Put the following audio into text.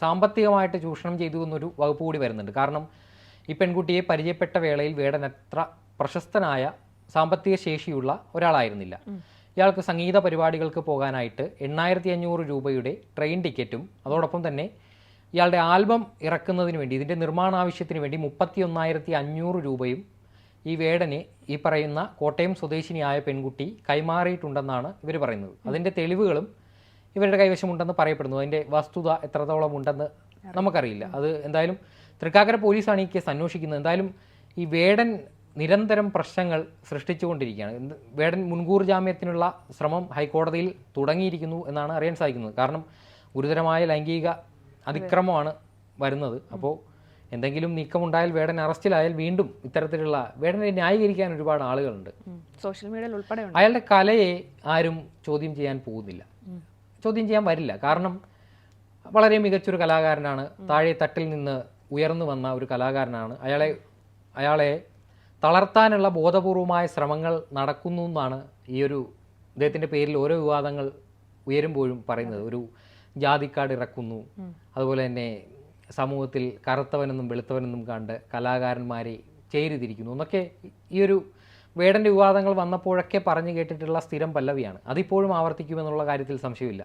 സാമ്പത്തികമായിട്ട് ചൂഷണം ചെയ്തു എന്നൊരു വകുപ്പ് കൂടി വരുന്നുണ്ട്. കാരണം ഈ പെൺകുട്ടിയെ പരിചയപ്പെട്ട വേളയിൽ വേടൻ അത്ര പ്രശസ്തനായ സാമ്പത്തിക ശേഷിയുള്ള ഒരാളായിരുന്നില്ല. ഇയാൾക്ക് സംഗീത പരിപാടികൾക്ക് പോകാനായിട്ട് 8500 രൂപയുടെ ട്രെയിൻ ടിക്കറ്റും അതോടൊപ്പം തന്നെ ഇയാളുടെ ആൽബം ഇറക്കുന്നതിന് വേണ്ടി ഇതിൻ്റെ നിർമ്മാണാവശ്യത്തിന് വേണ്ടി 31,500 രൂപയും ഈ വേടനെ ഈ പറയുന്ന കോട്ടയം സ്വദേശിനിയായ പെൺകുട്ടി കൈമാറിയിട്ടുണ്ടെന്നാണ് ഇവർ പറയുന്നത്. അതിൻ്റെ തെളിവുകളും ഇവരുടെ കൈവശമുണ്ടെന്ന് പറയപ്പെടുന്നു. അതിൻ്റെ വസ്തുത എത്രത്തോളം ഉണ്ടെന്ന് നമുക്കറിയില്ല. അത് എന്തായാലും തൃക്കാക്കര പോലീസാണ് ഈ കേസ് അന്വേഷിക്കുന്നത്. എന്തായാലും ഈ വേടൻ നിരന്തരം പ്രശ്നങ്ങൾ സൃഷ്ടിച്ചുകൊണ്ടിരിക്കുകയാണ്. വേടൻ മുൻകൂർ ജാമ്യത്തിനുള്ള ശ്രമം ഹൈക്കോടതിയിൽ തുടങ്ങിയിരിക്കുന്നു എന്നാണ് അറിയാൻ സാധിക്കുന്നത്. കാരണം ഗുരുതരമായ ലൈംഗിക അതിക്രമമാണ് വരുന്നത്. അപ്പോൾ എന്തെങ്കിലും നീക്കമുണ്ടായാൽ വേടൻ അറസ്റ്റിലായാൽ വീണ്ടും ഇത്തരത്തിലുള്ള വേടനെ ന്യായീകരിക്കാൻ ഒരുപാട് ആളുകളുണ്ട്. സോഷ്യൽ മീഡിയയിൽ ഉൾപ്പെടെ അയാളുടെ കലയെ ആരും ചോദ്യം ചെയ്യാൻ പോകുന്നില്ല, ചോദ്യം ചെയ്യാൻ വരില്ല. കാരണം വളരെ മികച്ചൊരു കലാകാരനാണ്, താഴെ തട്ടിൽ നിന്ന് ഉയർന്നു വന്ന ഒരു കലാകാരനാണ്. അയാളെ തളർത്താനുള്ള ബോധപൂർവമായ ശ്രമങ്ങൾ നടക്കുന്നു എന്നാണ് ഈ ഒരു അദ്ദേഹത്തിൻ്റെ പേരിൽ ഓരോ വിവാദങ്ങൾ ഉയരുമ്പോഴും പറയുന്നത്. ഒരു ജാതിക്കാട് ഇറക്കുന്നു, അതുപോലെ തന്നെ സമൂഹത്തിൽ കറുത്തവനെന്നും വെളുത്തവനെന്നും കണ്ട് കലാകാരന്മാരെ ചേരിതിരിക്കുന്നു എന്നൊക്കെ ഈ ഒരു വേടൻ്റെ വിവാദങ്ങൾ വന്നപ്പോഴൊക്കെ പറഞ്ഞു കേട്ടിട്ടുള്ള സ്ഥിരം പല്ലവിയാണ്. അതിപ്പോഴും ആവർത്തിക്കുമെന്നുള്ള കാര്യത്തിൽ സംശയമില്ല.